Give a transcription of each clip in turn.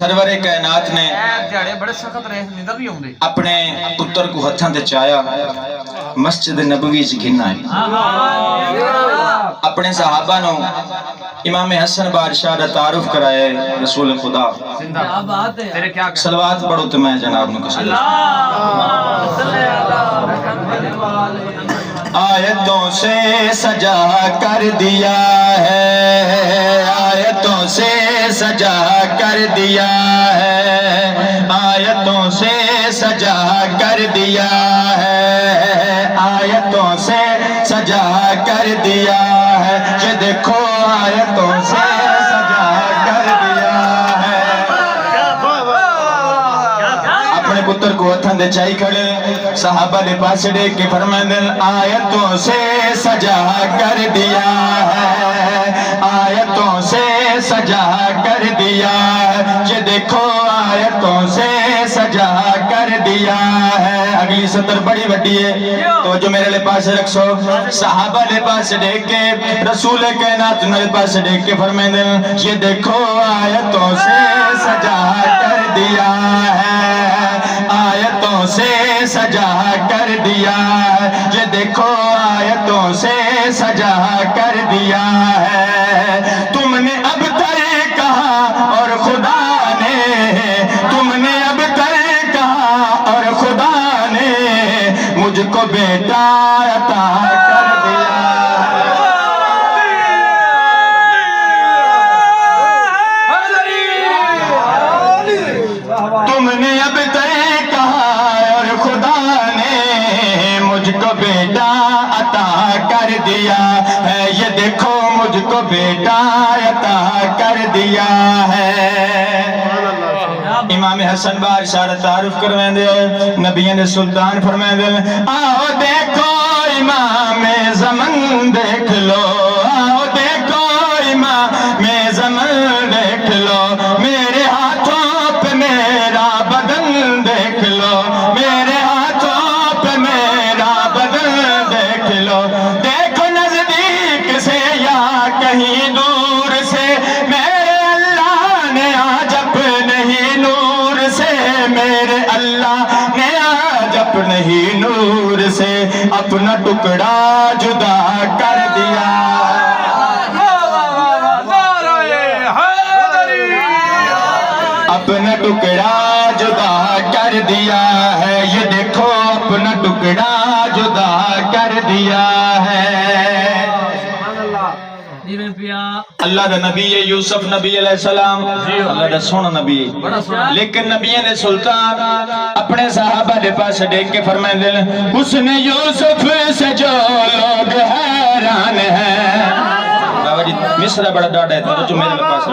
سرور کائنات نے بڑے سخت رہے نیندر بھی ہوندے اپنے پتر کو ہتھاں تے چایا مسجد نبوی چ گھنا ہے اپنے صحابہ نو امام حسن بادشاہ دا تعارف کرائے رسول خدا صلوات پڑھو تو میں جناب نو کسی آیتوں سے سجا کر دیا ہے آیتوں سے سجا کر دیا ہے آیتوں سے سجا کر دیا ہے آیتوں سے سجا کر دیا ہے یہ دیکھو آیتوں سے سجا کر دیا ہے اپنے پتر کو ہتھاں دے چائی کھڑے صحابہ دے پاس دیکھ کے فرمائے آیتوں سے سجا کر دیا ہے آیتوں سے سجا کر دیا ہے یہ دیکھو آیتوں سے سجا کر دیا ہے اگلی سطر بڑی بڑی ہے تو جو میرے لئے پاس رکھ سو صحابہ لے پاس دیکھ کے رسول کائنات میرے پاس دیکھ کے فرمائے یہ دیکھو آیتوں سے سجا کر دیا ہے آیتوں سے سجا کر دیا ہے یہ دیکھو آیتوں سے سجا کر دیا ہے تم نے اب تر کہا اور خدا نے تم نے اب تر کہا اور خدا نے مجھ کو بیٹا عطا کر دیا تم نے اب تر کہا اور خدا نے مجھ کو بیٹا عطا کر دیا ہے یہ دیکھو مجھ کو بیٹا عطا کر دیا ہے امام حسن بادشاہ تعارف کروائیں دے نبیوں نے سلطان فرمائیں دے آؤ دیکھو امام زمن دیکھ لو آؤ دیکھو امام زمن دیکھ لو میرے ہاتھوں پہ میرا بدن دیکھ لو میرے ہاتھوں پہ میرا بدن دیکھ لو دیکھو نزدیک سے یا کہیں دور سے میرے اللہ نے آج اپنے ہی نور سے میرے اللہ نے آج اپنے ہی نور سے اپنا ٹکڑا جدا کر دیا اپنا ٹکڑا جدا کر دیا ہے یہ دیکھو اپنا ٹکڑا جدا کر دیا ہے اللہ دا نبی یوسف نبی علیہ السلام اللہ دا سونا نبی لیکن نبی نے سلطان اپنے صحابہ دے پاس دیکھ کے فرمائے دل اس نے یوسف سے جو لوگ حیران ہیں مصرہ بڑا ڈاڑا ہے تو جو میرے پاس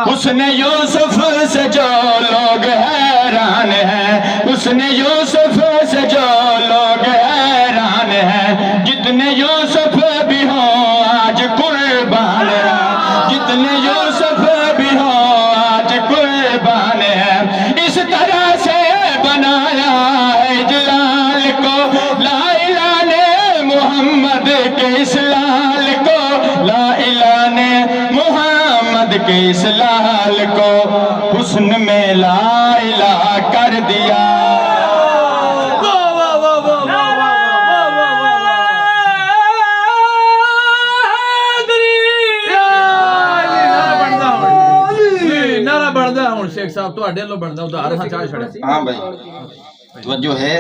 اس نے یوسف سے جو لوگ حیران ہیں اس نے یوسف سے جو لوگ حیران ہیں جتنے یوسف بھی ہوں آج قربان ہیں جتنے یوسف بھی ہوں آج قربان ہیں اس طرح سے بنایا ہے جلال کو لا الہ نے محمد کے اس لال کو لا الہ نے محمد کے اس لال کو حسن میں لا الہ کر دیا نعرہ بڑھدا ہوں شیخ صاحب تو اڈے لو بڑھدا ادھار ہاں چاہ چھڑے ہاں بھائی توجہ ہے